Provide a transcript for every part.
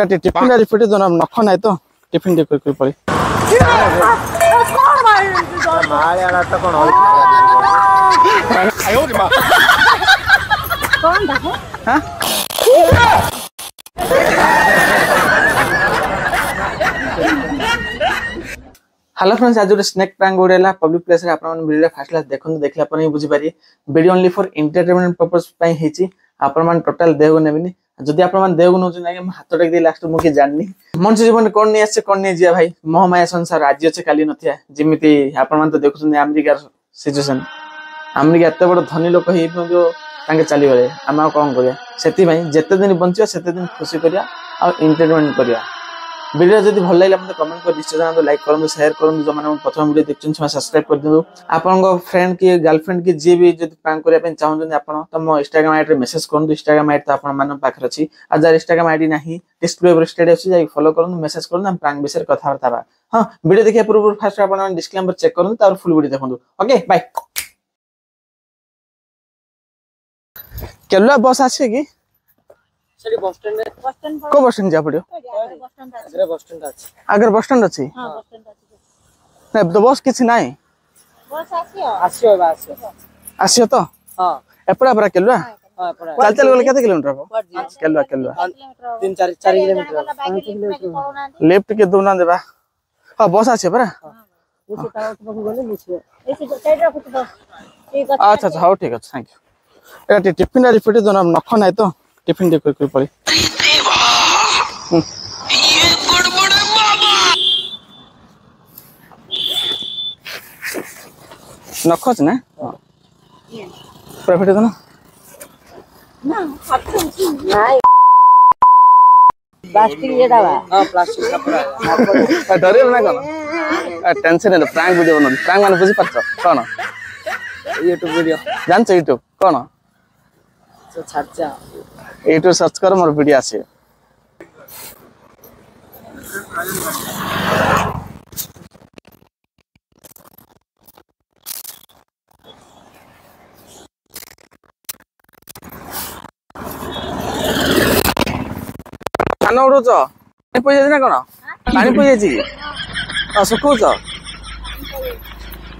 Tiffin refit तो नख ना तो टिफिन टे पड़ी हेलो फ्रेंड्स, आज स्नेक प्रैंक उड़ेला पब्लिक प्लेस रे आपन वीडियो फास्ट क्लास देखन देखला पर ही बुझी पारी। Video only for entertainment purpose पई हेची। आपन मान टोटल देव नेबिनी। जदि आपन मान देव नउछ ना के हाथ टेक दे लास्ट मु के जाननी मनुष्य जीवन कोन नै आछे कोन नै जिया भाई मोहमाया संसार आज अछि काली नथिया। जेमिति आपन मान तो देखुछन अमेरिका सिचुएशन, अमेरिका एते बड़ धनी लोक हे जो तांके चली गले आमा कोन करिया। सेति भाई जते दिन बंचियो सेते दिन खुशी करिया और एंटरटेनमेंट करिया। वीडियो जदि भल लागला मते कमेंट कर निश्चय जानतो, लाइक करन, शेयर करन, जो माने प्रथम वीडियो देखछन से सब्सक्राइब कर दियो। आपन को फ्रेंड की गर्लफ्रेंड की जे भी जदि प्रैंक करिया पे चाहउन आपन त मो इंस्टाग्राम आईडी रे मेसेज करन। इंस्टाग्राम आईडी त आपन मान पाखर अछि आ जार इंस्टाग्राम आईडी नाही डिस्प्ले पर स्टेट अछि, जाई फॉलो करन, मेसेज करन, हम प्रैंक विषय कथा वार्ता बा। हां, वीडियो देखिया पूर्व फास्ट आपन डिस्क्लेमर चेक करन तार फुल वीडियो देखन। Okay bye. केला बस आछे की सरी बस स्टैंड में को बस स्टैंड जा पड़ियो अगर बस स्टैंड अछि। हां बस स्टैंड अछि नै तो बस किछ नाही बस आसियो आसियो तो। हां एपड़ा परा केलुआ हां एपड़ा चल चल गेले केते किलोमीटर हो केलुआ 3 4 किलोमीटर लेफ्ट के दोना देबा। हां बस आछे परा उसे तारा पकु गले मुछे ऐसे साइड रखो तो ठीक है। अच्छा अच्छा हां ठीक है, thank you. Etah tiffin refit तो नख ना तो टिफिन टे पड़ी। ये गड़बड़ है मामा। नखच ना प्रॉफिट तो ना नहीं प्लास्टिक ये डाला। हां प्लास्टिक कपड़ा डरियल ना कोन टेंशन है। प्रैंक वीडियो बनो प्रैंक माने बुझी परछ कोन यूट्यूब वीडियो जानछ यूट्यूब कोन तो छाचा यूट्यूब सर्च कर मोर वीडियो आसे। खाना उड़ुच पानी पई जाय ना कोन पानी पई जाय छी आ सुकुच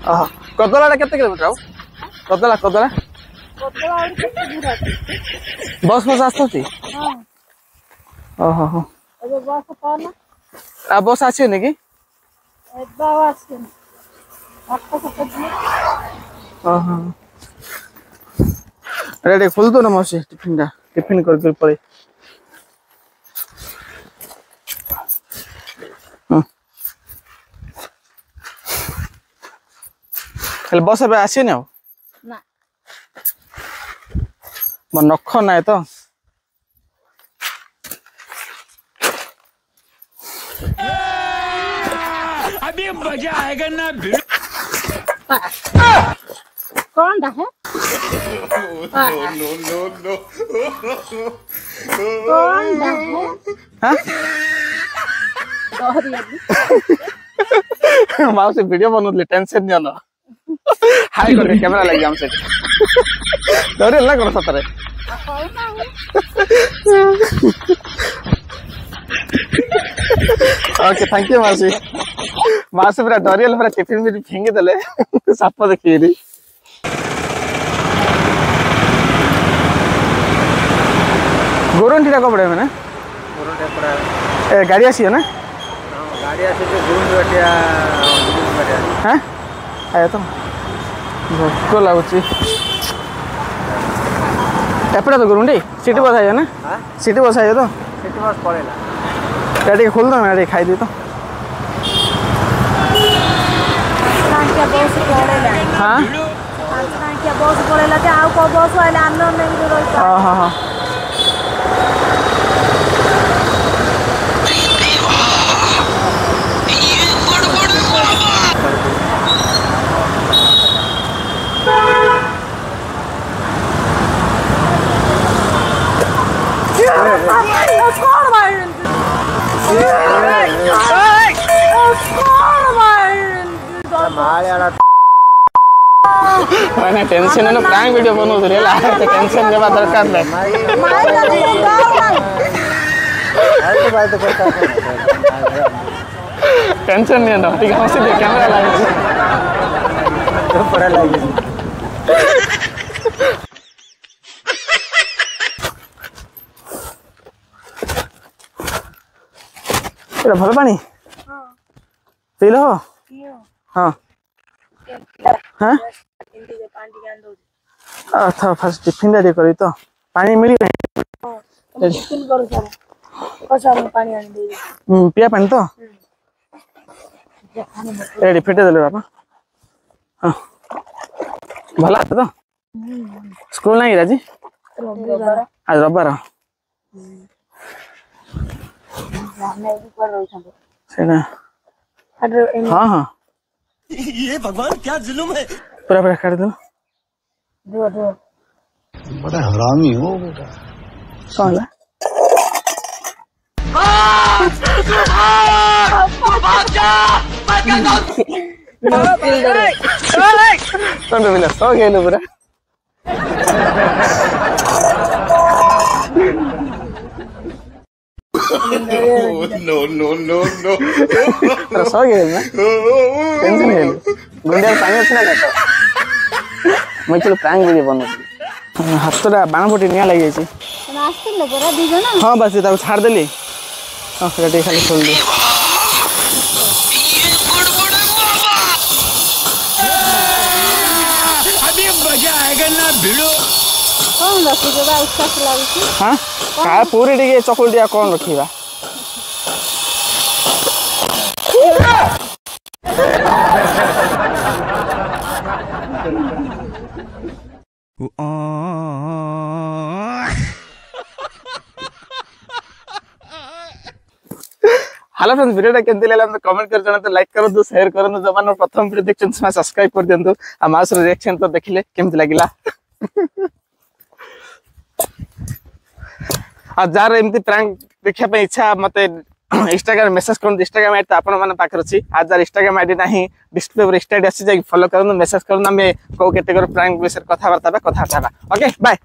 आहा कदला केते किलोमीटर हो कदला कदला और कितना दूर है बस बस आछथि। हां ओहो हो अबे बस पाना आ बस आछे ने की बावास के आपका सब ओहो रेडी फुल तो न मौसी टिफिन कर पड़े। कल बस अब आसी ना ना मो नख ना तो अभी मजा आएगा ना। कौन है नो कौन है हां माउ से वीडियो बनउले टेंशन नहीं ना हाय कर कैमरा लग जाम से डरे ना करो सतरे ओके थैंक यू मासी मासी पूरा डरियल पूरा टिफिन में फेंगे देले साप देखिरी गोरंटीरा को पड़े मैंने गोरंटे पड़ा ए गाड़ी आसी है ना गाड़ी आसे जो गोरंटिया हां आया तो भोक लागुची एपड़ा तो गुरुंडी सिटी बस आया ना। हां सिटी बस आया तो सिटी बस पड़ेला गाड़ी खोल दो ना खाई दी तो क्या बस पड़ेला। हां क्या बस पड़ेला जे आउ को बस आइला आनो नहीं रोई। हां हां हां ये गड़बड़ है मामा। कौन मारन मार मैंने टेंशन है ना प्रैंक वीडियो बनउ रे ला टेंशन लेबा दरकार नै तो भाई तो करता टेंशन नहीं ना ठीक हंसी दे कैमरा लागे तो पड़ा लगे एटा भल पानी पी लो हाँ हाँ अच्छा फर्स्ट टिफिन रेडी करी तो पानी मिली टिफिन करू सारा कसम पानी आनी दे पिया पानी तो रेडी फिटे देले बापा हाँ भला तो स्कूल नहीं राजी आज रविवार सेना हाँ हाँ ये भगवान क्या जुल्म है। पूरा पूरा कर दो बड़ा हरामी हो बेटा कौन ला कौन तो मिला सो गए पूरा नो नो नो नो पूरा सो गए ना टेंशन है गुंडे पानी अच्छे ना तो मैं चलो प्रैंक वीडियो बनो हाथटा बाण पटी निया लगी जाई आस्ते परा दी जण हाँ बस ये छाड़ देली हाँ रेडी खाली खोल दे अभी मजा आएगा ना भिड़ो। कौन रखी जबा उच्चास लागुची हाँ का पूरी टिके चकुल दिया कौन रखिबा हेलो फ्रेंड्स वीडियो केमती लागला हमके कमेंट कर जणा तो लाइक करो दो शेयर करो दो जमान प्रथम वीडियो देखछन से सब्सक्राइब कर दियंतु आ मास रिएक्शन तो देखिले केमती लागिला आ जार एमती प्रैंक देखिया पे इच्छा मते इंस्टाग्राम मैसेज करन इंस्टाग्राम आईडी आपण माने पाखर अछि आज जार इंस्टाग्राम आईडी नाही डिस्प्ले पर इंस्टा आईडी अछि जाई फॉलो करन मैसेज करन हमें को कैटेगरी प्रैंक विषय कथा वार्ता ओके बाय